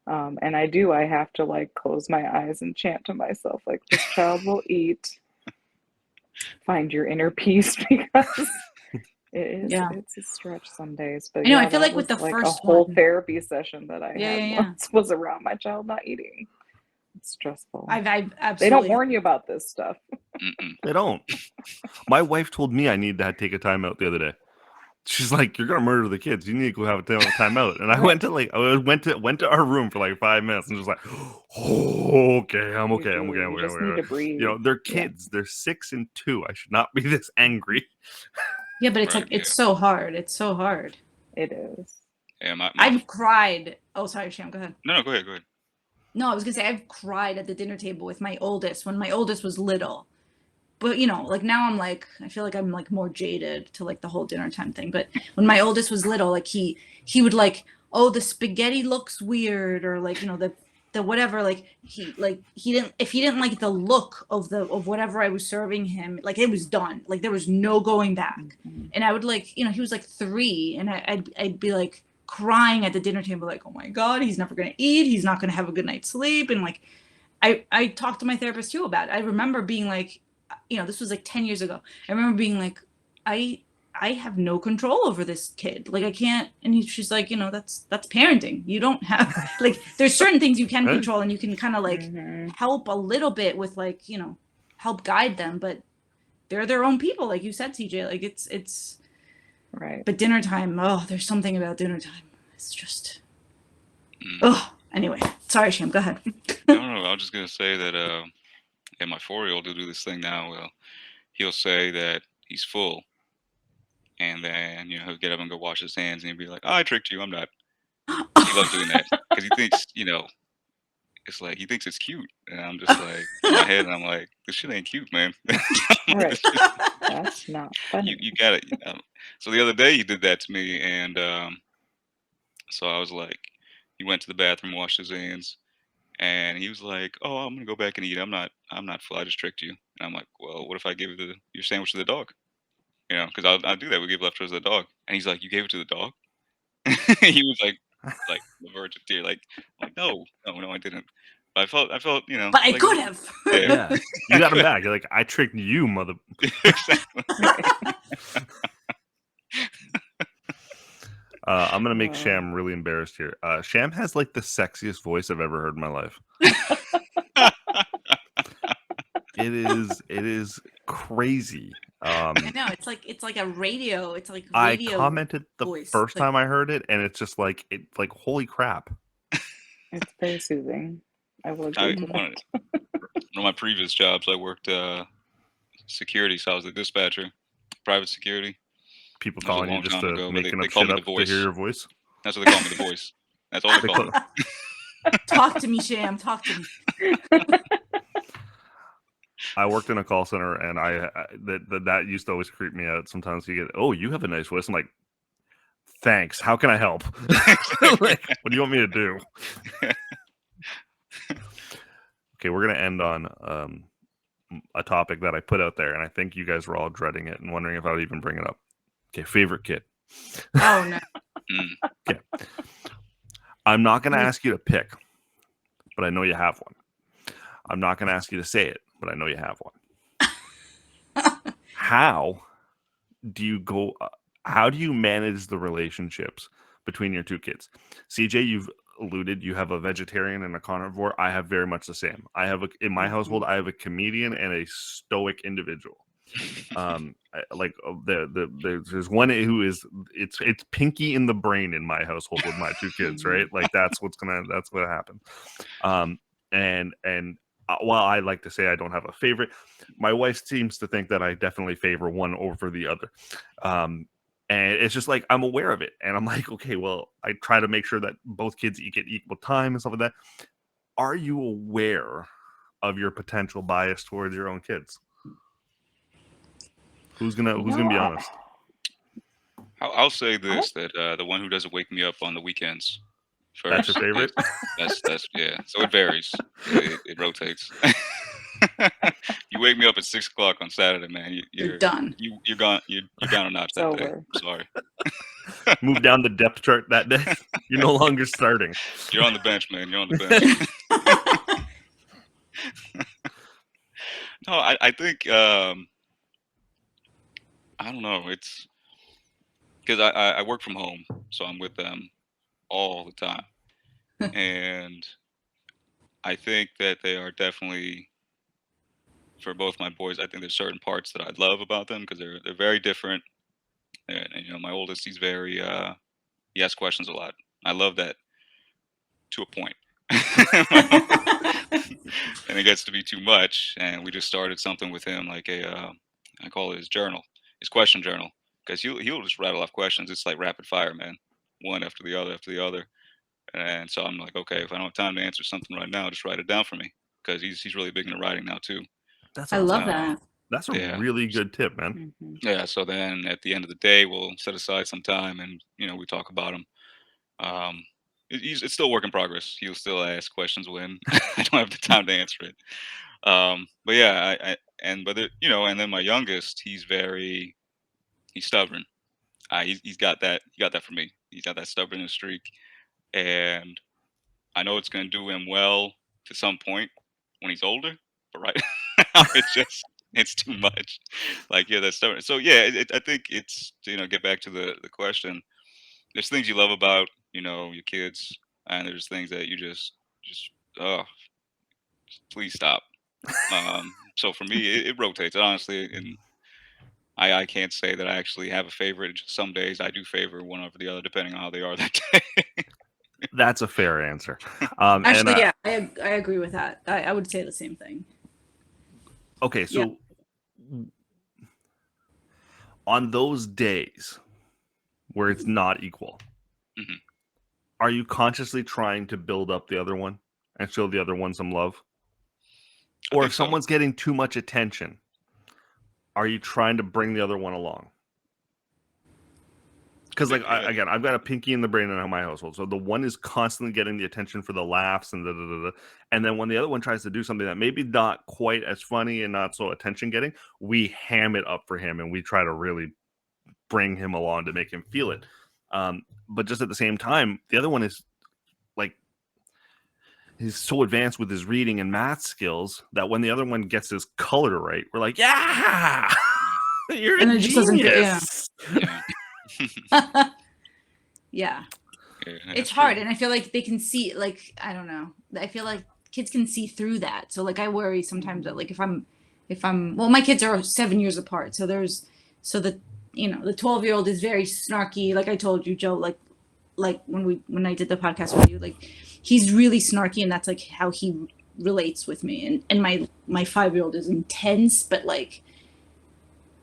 And I have to like close my eyes and chant to myself, like, this child will eat. Find your inner peace, because it's a stretch some days. But I know, yeah, I feel that like with was the like a first whole one. therapy session that I Yeah, had yeah. once was around my child not eating. It's stressful. I've They absolutely. don't warn you about this stuff. They don't. My wife told me I need to take a time out the other day. She's like, "You're gonna murder the kids. You need to go have a time out." And I Right. went to our room for like 5 minutes and just like, "Oh, okay, I'm okay, I'm okay, I'm You okay." just need to breathe. They're Yeah. kids. They're 6 and 2. I should not be this angry. Yeah, but it's Right, like it's so hard. It's so hard. It is. Yeah, I've cried. Oh, sorry, Sham. Go ahead. No, go ahead. No, I was gonna say I've cried at the dinner table with my oldest when my oldest was little. But like now I feel like I'm like more jaded to like the whole dinner time thing. But when my oldest was little, like he would like, oh, the spaghetti looks weird, or like the whatever, like he didn't, if he didn't like the look of whatever I was serving him, like it was done. Like there was no going back. Mm-hmm. And I would like, he was like 3, and I'd be like crying at the dinner table, like, oh my god, he's never gonna eat, he's not gonna have a good night's sleep. And like I talked to my therapist too about it. I remember being like, this was like 10 years ago. I remember being like, I have no control over this kid. Like I can't. And she's like, that's parenting. You don't have like, there's certain things you can control, and you can kind of like help a little bit with like, help guide them, but they're their own people. Like you said, TJ, like it's right. But dinner time, oh, there's something about dinner time. It's just, oh, anyway, sorry, Sham, go ahead. No, I was just gonna say that my 4-year-old will do this thing now. Well, he'll say that he's full, and then he'll get up and go wash his hands, and he'll be like, "Oh, I tricked you. I'm not." He loves doing that because he thinks it's like he thinks it's cute, and I'm just like in my head, and I'm like, this shit ain't cute, man. Right. That's not funny. You got it. So the other day he did that to me, and so I was like, he went to the bathroom, washed his hands, and he was like, "Oh, I'm gonna go back and eat. I'm not full. I just tricked you." And I'm like, "Well, what if I give your sandwich to the dog? Because I'll do that. We give leftovers to the dog." And he's like, "You gave it to the dog?" He was like the verge of tear. Like, no, I didn't. I felt, But I like, could have. Yeah, you got him back. You're like, I tricked you, mother. exactly. I'm gonna make Oh. Sham really embarrassed here. Sham has like the sexiest voice I've ever heard in my life. It is crazy. I know it's like a radio. It's like I radio commented the voice. first Like, time I heard it, and it's just like holy crap. It's very soothing. I will I, agree to one, that. of, one of my previous jobs, I worked security, so I was a dispatcher, private security. People That was a calling you long just time to ago, but making they up call shit me up the to hear voice. your voice. That's what they call me, the voice. That's all they call me. talk to me, Sham. Talk to me. I worked in a call center, and that used to always creep me out. Sometimes you get, oh, you have a nice voice. I'm like, thanks. How can I help? Like, what do you want me to do? Okay, we're gonna end on a topic that I put out there, and I think you guys were all dreading it and wondering if I would even bring it up. Okay, favorite kid. Oh no. Okay, I'm not gonna ask you to pick, but I know you have one. I'm not gonna ask you to say it, but I know you have one. How do you go? How do you manage the relationships between your two kids? CJ, you've alluded you have a vegetarian and a carnivore. I have very much the same. I have in my household, I have a comedian and a stoic individual. There's one who is it's Pinky in the brain in my household with my two kids, right? Like that's what happened. And while I like to say I don't have a favorite, my wife seems to think that I definitely favor one over the other. And it's just like I'm aware of it, and I'm like, okay, well, I try to make sure that both kids get equal time and stuff like that. Are you aware of your potential bias towards your own kids? Who's gonna be honest? I'll say this: that the one who doesn't wake me up on the weekends That's your first. favorite? That's yeah. So it varies. It rotates. You wake me up at 6 o'clock on Saturday, man. You're done. You're gone. You're down a notch It's that day. over. I'm sorry. Move down the depth chart that day. You're no longer starting. You're on the bench, man. You're on the bench. No, I think I don't know. It's because I work from home, so I'm with them all the time, and I think that they are definitely, for both my boys, I think there's certain parts that I love about them because they're very different. And my oldest, he's very he asks questions a lot. I love that to a point. And it gets to be too much, and we just started something with him like I call it his journal, his question journal, because he'll just rattle off questions. It's like rapid fire, man, one after the other. And so I'm like, okay, if I don't have time to answer something right now, just write it down for me, because he's really big into writing now too. That's I awesome. love that. That's a Yeah. really good tip, man. Yeah. So then at the end of the day, we'll set aside some time and we talk about him. It's still work in progress. He'll still ask questions when I don't have the time to answer it. But yeah, and then my youngest, he's stubborn. He's got that. He got that from me. He's got that stubbornness streak, and I know it's going to do him well to some point when he's older. But right now, it's too much. Like, yeah, that's stubborn. So yeah, I think it's get back to the question. There's things you love about your kids, and there's things that you just oh, please stop. So for me, it rotates honestly, and I can't say that I actually have a favorite. Just some days I do favor one over the other depending on how they are that day. That's a fair answer. Actually, yeah, I agree with that. I would say the same thing. Okay, so on those days where it's not equal, are you consciously trying to build up the other one and show the other one some love? Or if someone's getting too much attention, are you trying to bring the other one along? Because, like, again, I've got a Pinky in the brain in my household. So the one is constantly getting the attention for the laughs and and then when the other one tries to do something that maybe not quite as funny and not so attention getting, we ham it up for him and we try to really bring him along to make him feel it. But just at the same time, the other one is like, he's so advanced with his reading and math skills that when the other one gets his color right, we're like, yeah, you're And a it just doesn't fit, yeah. genius. Yeah. Yeah. Yeah, It's that's hard, true. and I feel like they can see, like, I don't know. I feel like kids can see through that. So like I worry sometimes that like if I'm well, my kids are 7 years apart. So the the 12-year-old is very snarky, like I told you, Joe, like when I did the podcast with you, like he's really snarky, and that's like how he relates with me. And my 5-year-old is intense, but like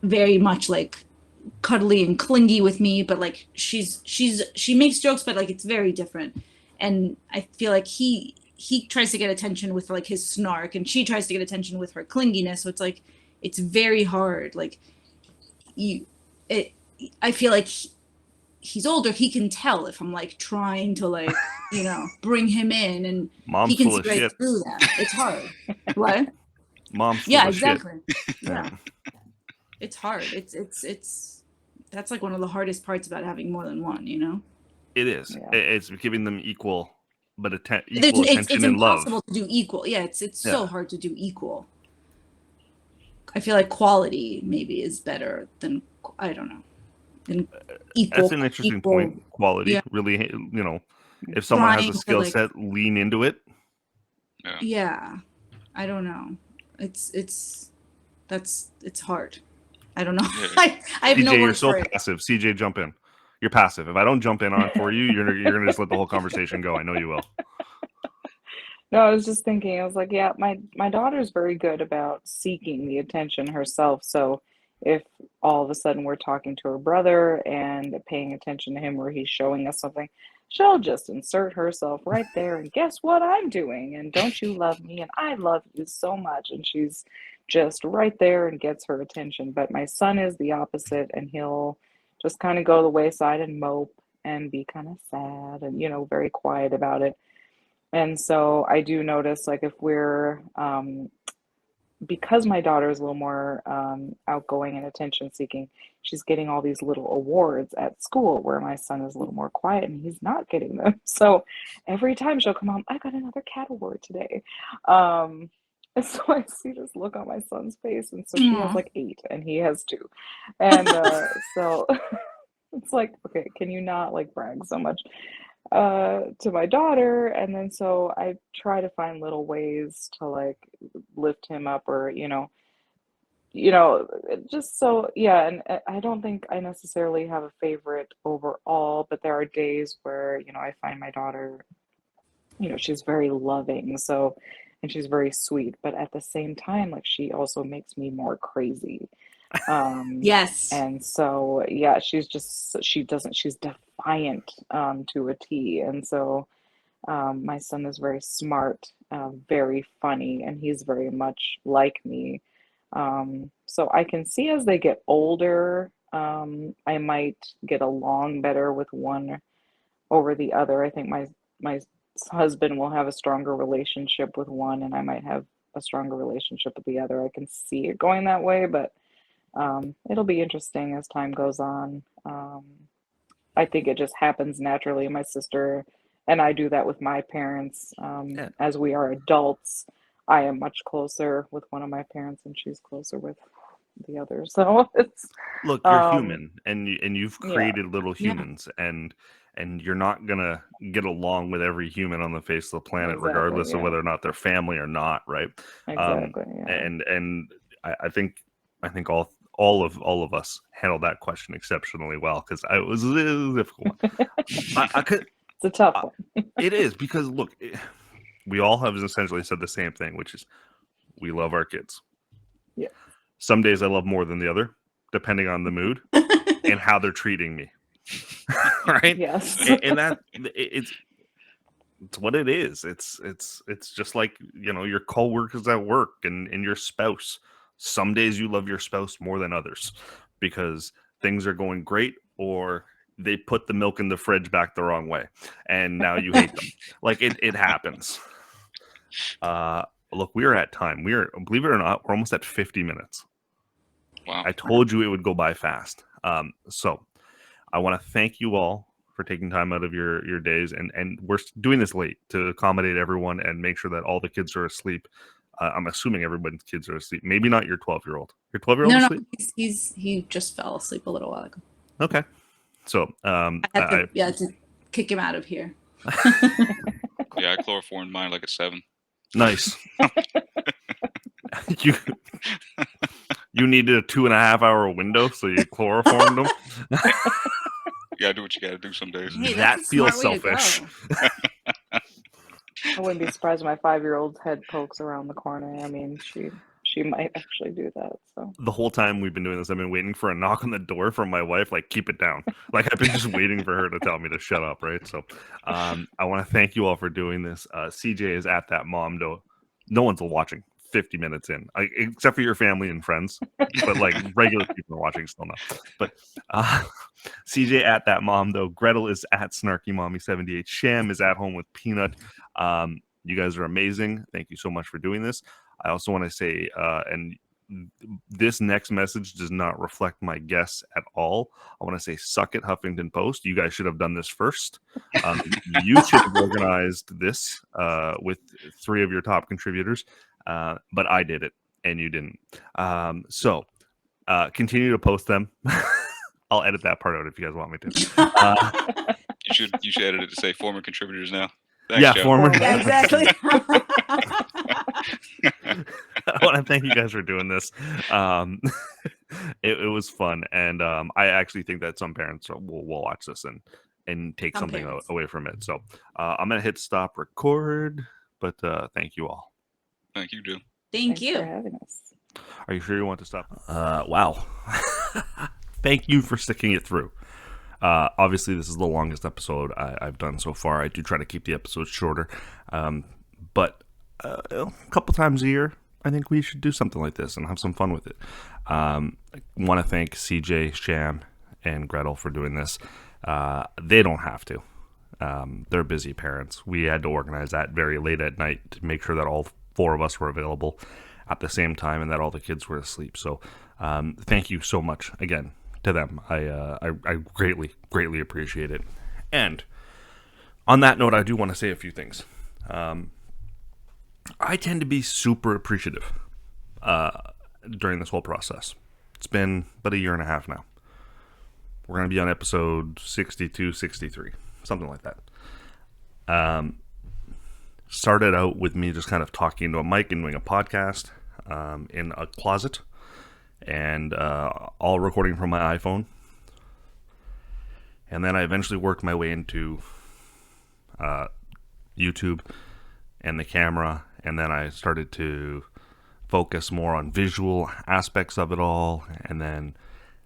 very much like cuddly and clingy with me, but like she makes jokes, but like it's very different. And I feel like he tries to get attention with like his snark, and she tries to get attention with her clinginess. So it's like it's very hard. Like you, it. I feel like he's older. He can tell if I'm like trying to like bring him in, and he Mom's can full see of right shit. through that. It's hard. What? Mom's full Yeah, of shit. exactly. Yeah, it's hard. It's that's like one of the hardest parts about having more than one. It is. Yeah. It's giving them equal, but equal It's attention and love. impossible to do equal. Yeah, it's Yeah. so hard to do equal. I feel like quality maybe is better than, I don't know, than equal. That's an interesting equal, point. Quality, yeah. really, if someone has Trying a to, skill like- set, lean into it. Yeah, I don't know. It's hard. I don't know. Yeah. I have CJ, no you're words so for it. passive. CJ, jump in. You're passive. If I don't jump in on it for you, you're gonna just let the whole conversation go. I know you will. No, I was just thinking, I was like, yeah, my daughter's very good about seeking the attention herself. So if all of a sudden we're talking to her brother and paying attention to him where he's showing us something, she'll just insert herself right there and guess what I'm doing? And don't you love me? And I love you so much. And she's just right there and gets her attention. But my son is the opposite, and he'll just kind of go the wayside and mope and be kind of sad and, very quiet about it. And so I do notice, like, if we're, because my daughter is a little more outgoing and attention seeking, she's getting all these little awards at school where my son is a little more quiet and he's not getting them. So every time she'll come home, I got another cat award today. And so I see this look on my son's face. And so she has Aw. like 8 and he has 2. And so it's like, okay, can you not like brag so much to my daughter? And then so I try to find little ways to like lift him up, or just so, yeah. And I don't think I necessarily have a favorite overall, but there are days where I find my daughter, she's very loving, so, and she's very sweet, but at the same time, like, she also makes me more crazy. Yes. And so, yeah, she's defiant to a T. And so, my son is very smart, very funny, and he's very much like me. So I can see as they get older, I might get along better with one over the other. I think my husband will have a stronger relationship with one, and I might have a stronger relationship with the other. I can see it going that way, but it'll be interesting as time goes on. I think it just happens naturally. My sister and I do that with my parents. Yeah. As we are adults, I am much closer with one of my parents, and she's closer with the other. So it's Look, you're um, human, and you've yeah, created little Yeah. humans, and you're not gonna get along with every human on the face of the planet, exactly, regardless of yeah, whether or not they're family or not, right? exactly, yeah. And I think all of us handled that question exceptionally well, because it was a little difficult. I could. It's a tough one. It is, because look, we all have essentially said the same thing, which is we love our kids. Yeah. Some days I love more than the other, depending on the mood and how they're treating me. Right? Yes. And that it's what it is. It's just like, your coworkers at work and your spouse. Some days you love your spouse more than others because things are going great, or they put the milk in the fridge back the wrong way, and now you hate them. Like, it happens. Look, we are at time. Believe it or not, we're almost at 50 minutes. Wow. I told you it would go by fast. So I want to thank you all for taking time out of your days, and we're doing this late to accommodate everyone and make sure that all the kids are asleep. I'm assuming everybody's kids are asleep. Maybe not your 12-year-old. Your 12-year-old No, asleep? he just fell asleep a little while ago. Okay. So I had to kick him out of here. Yeah, I chloroformed mine like at 7. Nice. you needed a 2.5-hour window, so you chloroformed them. You gotta do what you gotta do some days. Hey, That that's a feels smart way to selfish. go. I wouldn't be surprised if my 5-year-old's head pokes around the corner. I mean, she might actually do that. So The whole time we've been doing this, I've been waiting for a knock on the door from my wife, like, keep it down. Like, I've been just waiting for her to tell me to shut up, right? So I want to thank you all for doing this. CJ is at that mom, though. No one's watching 50 minutes in, except for your family and friends. But, like, regular people are watching still now. But CJ at that mom, though. Gretel is at Snarky Mommy 78. Sham is at home with Peanut. You guys are amazing. Thank you so much for doing this. I also want to say, and this next message does not reflect my guess at all. I want to say, suck it, Huffington Post. You guys should have done this first. You should have organized this with 3 of your top contributors, but I did it, and you didn't. So continue to post them. I'll edit that part out if you guys want me to. You should edit it to say former contributors now. Thanks, Yeah, Joe. former. Yeah, exactly. I want to thank you guys for doing this. It was fun, and I actually think that some parents will watch this and take Some something parents. away from it. So I'm gonna hit stop record. But thank you all. Thank you, Joe. Thank thanks you. for having us. Are you sure you want to stop? Wow. Thank you for sticking it through. Obviously, this is the longest episode I've done so far. I do try to keep the episodes shorter. But a couple times a year, I think we should do something like this and have some fun with it. I want to thank CJ, Sham, and Gretel for doing this. They don't have to. They're busy parents. We had to organize that very late at night to make sure that all 4 of us were available at the same time and that all the kids were asleep. So thank you so much again to them. I greatly appreciate it. And on that note, I do want to say a few things. I tend to be super appreciative during this whole process. It's been about 1.5 years now. We're going to be on episode 62, 63, something like that. Started out with me just kind of talking into a mic and doing a podcast in a closet, and all recording from my iPhone. And then I eventually worked my way into YouTube and the camera, and then I started to focus more on visual aspects of it all, and then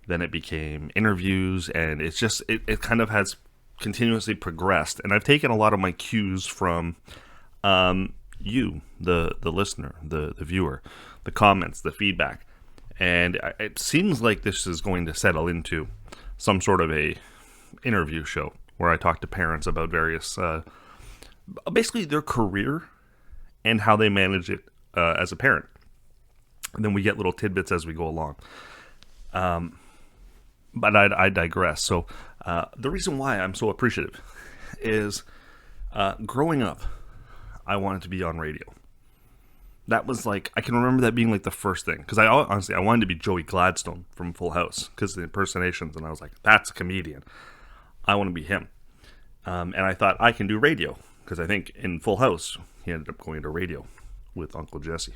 it became interviews, and it's just it kind of has continuously progressed. And I've taken a lot of my cues from you, the listener, the viewer, the comments, the feedback. And it seems like this is going to settle into some sort of a interview show where I talk to parents about various, basically their career and how they manage it as a parent. And then we get little tidbits as we go along. But I digress. So the reason why I'm so appreciative is growing up, I wanted to be on radio. That was like, I can remember that being like the first thing. Because I wanted to be Joey Gladstone from Full House because of the impersonations. And I was like, that's a comedian. I want to be him. And I thought, I can do radio. Because I think in Full House, he ended up going to radio with Uncle Jesse.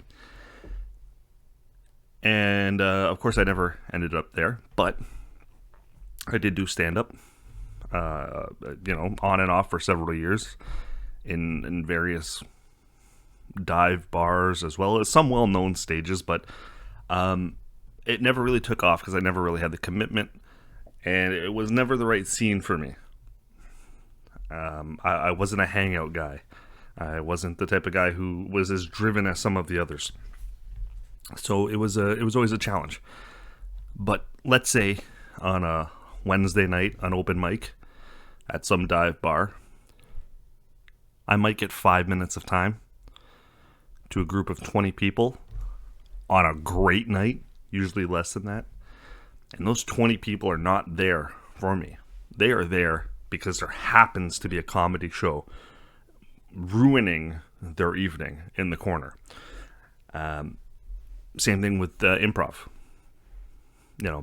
And of course, I never ended up there. But I did do stand-up, on and off for several years in various dive bars as well as some well-known stages, but it never really took off because I never really had the commitment, and it was never the right scene for me. I wasn't a hangout guy. I wasn't the type of guy who was as driven as some of the others. So it was always a challenge. But let's say on a Wednesday night, an open mic at some dive bar, I might get 5 minutes of time to a group of 20 people on a great night, usually less than that. And those 20 people are not there for me. They are there because there happens to be a comedy show ruining their evening in the corner. Same thing with improv.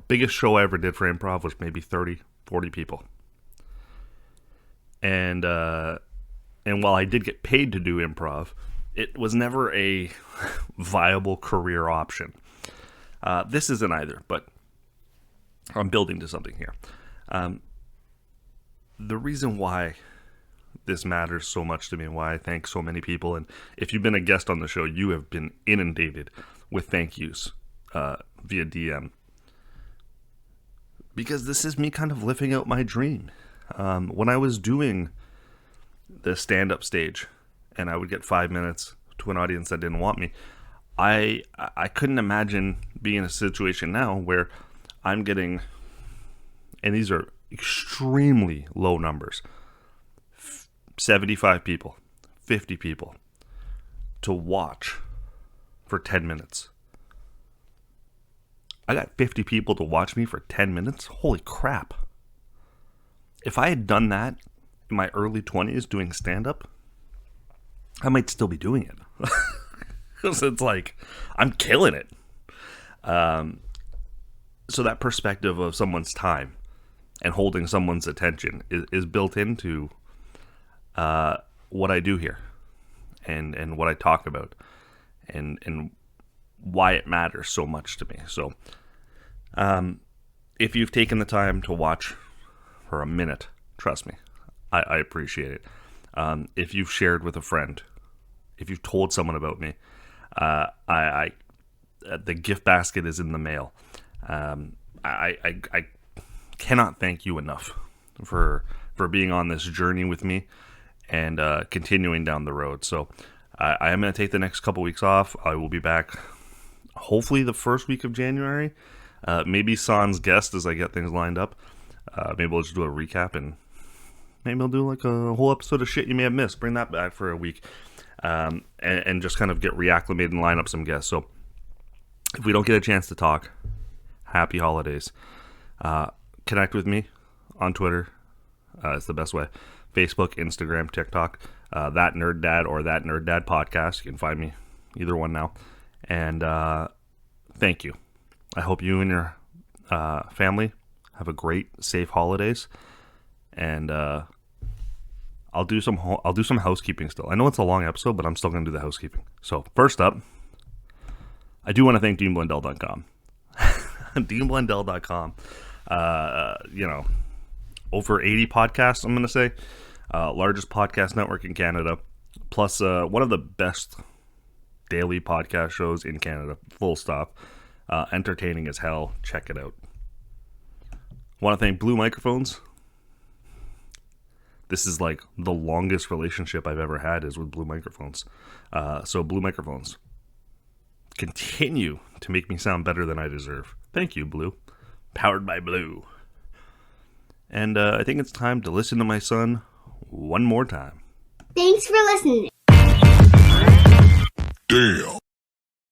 Biggest show I ever did for improv was maybe 30, 40 people. And while I did get paid to do improv, it was never a viable career option. This isn't either, but I'm building to something here. The reason why this matters so much to me and why I thank so many people, and if you've been a guest on the show, you have been inundated with thank yous via DM. Because this is me kind of living out my dream. When I was doing the stand-up stage and I would get 5 minutes to an audience that didn't want me, I couldn't imagine being in a situation now where I'm getting, and these are extremely low numbers, 75 people, 50 people to watch for 10 minutes. I got 50 people to watch me for 10 minutes? Holy crap. If I had done that in my early 20s doing stand-up, I might still be doing it. Because it's like, I'm killing it. So that perspective of someone's time and holding someone's attention is built into what I do here and what I talk about and why it matters so much to me. So if you've taken the time to watch for a minute, trust me, I appreciate it. If you've shared with a friend, if you've told someone about me, the gift basket is in the mail. I cannot thank you enough for being on this journey with me and continuing down the road. So I am going to take the next couple weeks off. I will be back hopefully the first week of January. Maybe sans guest as I get things lined up. Maybe we'll just do a recap and maybe I'll do like a whole episode of shit you may have missed. Bring that back for a week and just kind of get reacclimated and line up some guests. So if we don't get a chance to talk, happy holidays. Connect with me on Twitter. It's the best way. Facebook, Instagram, TikTok. That Nerd Dad or That Nerd Dad podcast. You can find me either one now. And thank you. I hope you and your family have a great, safe holidays. And I'll do some housekeeping still. I know it's a long episode, but I'm still going to do the housekeeping. So first up, I do want to thank DeanBlendell.com. DeanBlendell.com. Over 80 podcasts, I'm going to say. Largest podcast network in Canada. Plus one of the best daily podcast shows in Canada. Full stop. Entertaining as hell. Check it out. Want to thank Blue Microphones. This is like the longest relationship I've ever had is with Blue Microphones. So Blue Microphones, continue to make me sound better than I deserve. Thank you, Blue. Powered by Blue. And I think it's time to listen to my son one more time. Thanks for listening. Damn.